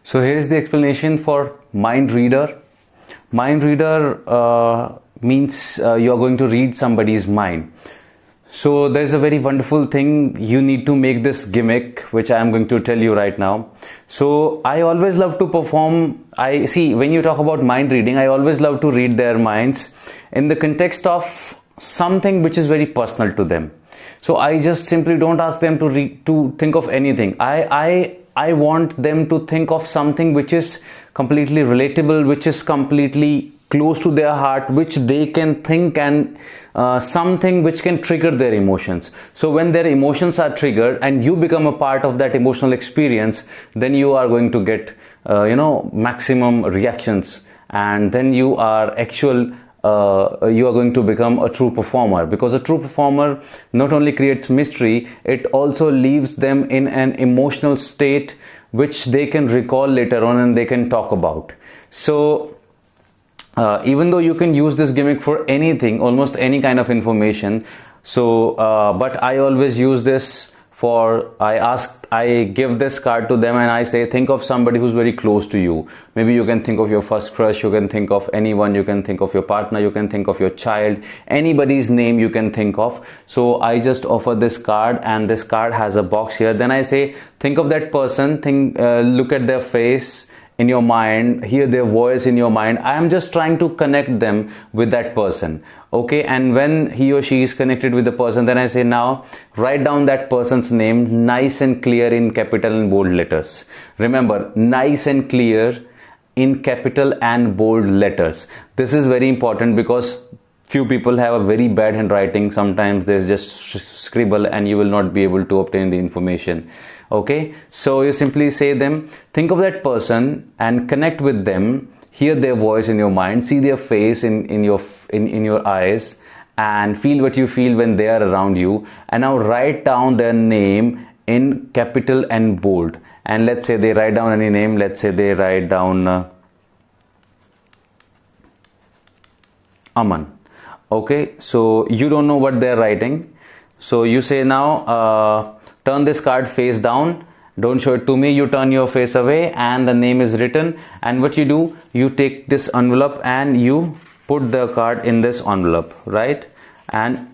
So here is the explanation for mind reader. Mind reader means you are going to read somebody's mind. So there's a very wonderful thing. You need to make this gimmick, which I am going to tell you right now. So I always love to perform. I see when you talk about mind reading, I always love to read their minds in the context of something which is very personal to them. So I just simply don't ask them to think of anything. I want them to think of something which is completely relatable, which is completely close to their heart, which they can think, and something which can trigger their emotions. So when their emotions are triggered and you become a part of that emotional experience, then you are going to get maximum reactions, and then you are going to become a true performer, because a true performer not only creates mystery, it also leaves them in an emotional state which they can recall later on and they can talk about. So even though you can use this gimmick for anything, almost any kind of information, but I always use this for, I give this card to them and I say, think of somebody who's very close to you. Maybe you can think of your first crush, you can think of anyone, you can think of your partner, you can think of your child, anybody's name you can think of. So I just offer this card, and this card has a box here. Then I say, think of that person, look at their face in your mind, hear their voice in your mind. I am just trying to connect them with that person. Okay, and when he or she is connected with the person, then I say, now write down that person's name nice and clear in capital and bold letters. Remember, nice and clear in capital and bold letters. This is very important because few people have a very bad handwriting. Sometimes there's just scribble and you will not be able to obtain the information. Okay, so you simply say them, think of that person and connect with them, hear their voice in your mind, see their face in your eyes, and feel what you feel when they are around you. And now write down their name in capital and bold. And let's say they write down any name. Let's say they write down Aman. Okay, so you don't know what they're writing. So you say, now turn this card face down, don't show it to me, you turn your face away, and the name is written. And what you do, you take this envelope and you put the card in this envelope, right? And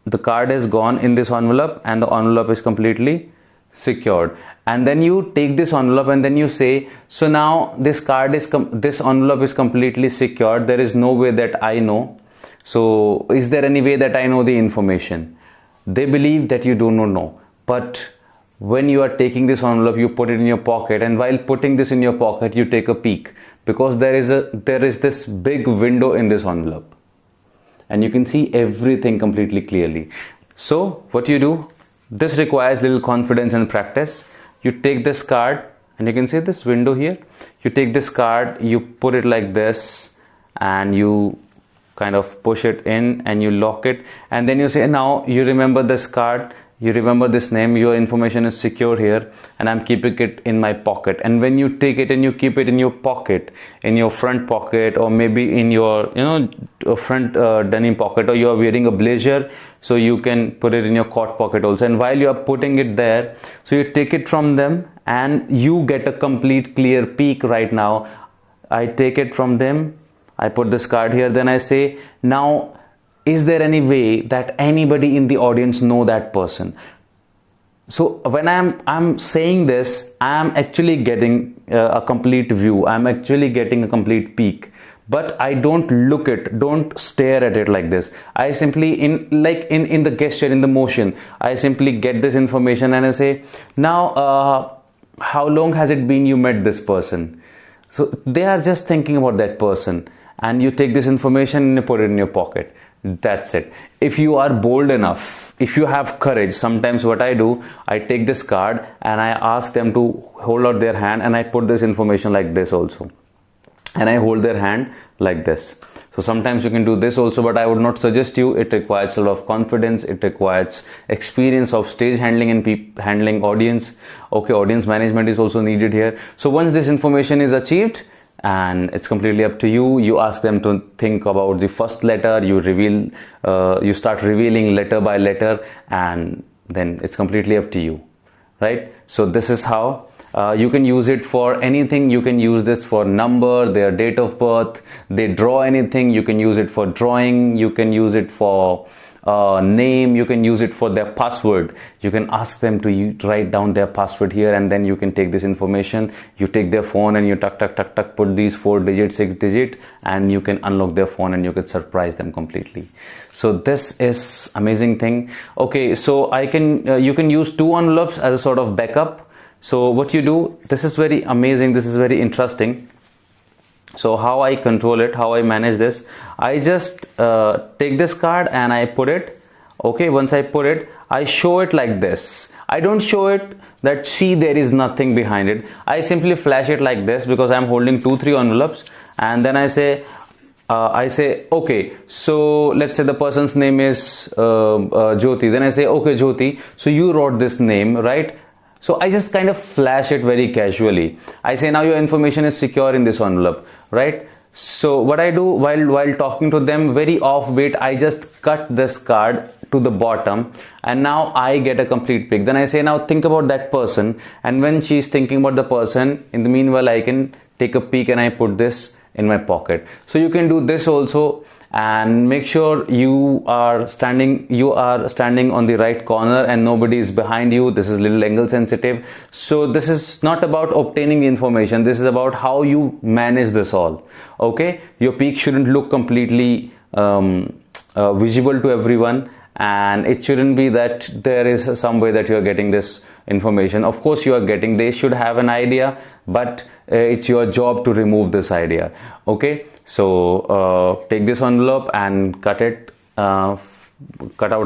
the card is gone in this envelope and the envelope is completely secured. And then you take this envelope and then you say, so now this envelope is completely secured, there is no way that I know. So is there any way that I know the information? They believe that you do not know. But when you are taking this envelope, you put it in your pocket, and while putting this in your pocket, you take a peek, because there is this big window in this envelope and you can see everything completely clearly. So what you do, this requires little confidence and practice. You take this card and you can see this window here. You take this card, you put it like this and you kind of push it in and you lock it, and then you say, now you remember this card, you remember this name, your information is secure here, and I'm keeping it in my pocket. And when you take it and you keep it in your pocket, in your front pocket, or maybe in your front denim pocket, or you are wearing a blazer, so you can put it in your coat pocket also. And while you are putting it there, so you take it from them and you get a complete clear peek. Right now I take it from them, I put this card here, then I say, now is there any way that anybody in the audience know that person? So when I'm saying this, I'm actually getting a complete view. I'm actually getting a complete peek. But I don't don't stare at it like this. I simply, in the gesture, in the motion, I simply get this information and I say, now how long has it been you met this person? So they are just thinking about that person, and you take this information and you put it in your pocket. That's it. If you are bold enough, if you have courage, sometimes what I do, I take this card and I ask them to hold out their hand, and I put this information like this also, and I hold their hand like this. So sometimes you can do this also, but I would not suggest you. It requires a lot of confidence, it requires experience of stage handling and handling audience. Okay, audience management is also needed here. So once this information is achieved, and it's completely up to you, you ask them to think about the first letter, you start revealing letter by letter, and then it's completely up to you, right? So this is how You can use it for anything. You can use this for number, their date of birth. They draw anything, you can use it for drawing. You can use it for name. You can use it for their password. You can ask them to write down their password here, and then you can take this information. You take their phone and you tuck, put these 4 digit, 6 digit, and you can unlock their phone and you can surprise them completely. So this is amazing thing. Okay, so you can use 2 envelopes as a sort of backup. So what you do, this is very amazing, this is very interesting. So how I control it, how I manage this, I just take this card and I put it. Okay, once I put it, I show it like this. I don't show it that see there is nothing behind it. I simply flash it like this because I'm holding 2-3 envelopes, and then I say okay, so let's say the person's name is Jyoti. Then I say, okay Jyoti, so you wrote this name, right? So I just kind of flash it very casually. I say now your information is secure in this envelope, right? So what I do while talking to them, very offbeat, I just cut this card to the bottom, and now I get a complete pic. Then I say, now think about that person, and when she's thinking about the person, in the meanwhile I can take a peek and I put this in my pocket. So you can do this also, and make sure you are standing on the right corner and nobody is behind you. This is little angle sensitive. So this is not about obtaining the information, this is about how you manage this all. Okay, your peak shouldn't look completely visible to everyone, and it shouldn't be that there is some way that you are getting this information. Of course you are getting, they should have an idea, but it's your job to remove this idea. Okay, so take this envelope and cut out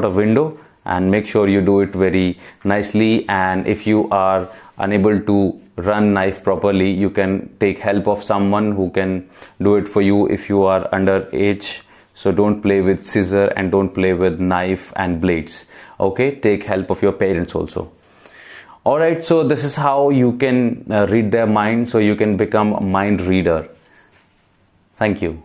a window, and make sure you do it very nicely. And if you are unable to run knife properly, you can take help of someone who can do it for you if you are underage. So don't play with scissor and don't play with knife and blades. Okay, take help of your parents also. Alright, so this is how you can read their mind, so you can become a mind reader. Thank you.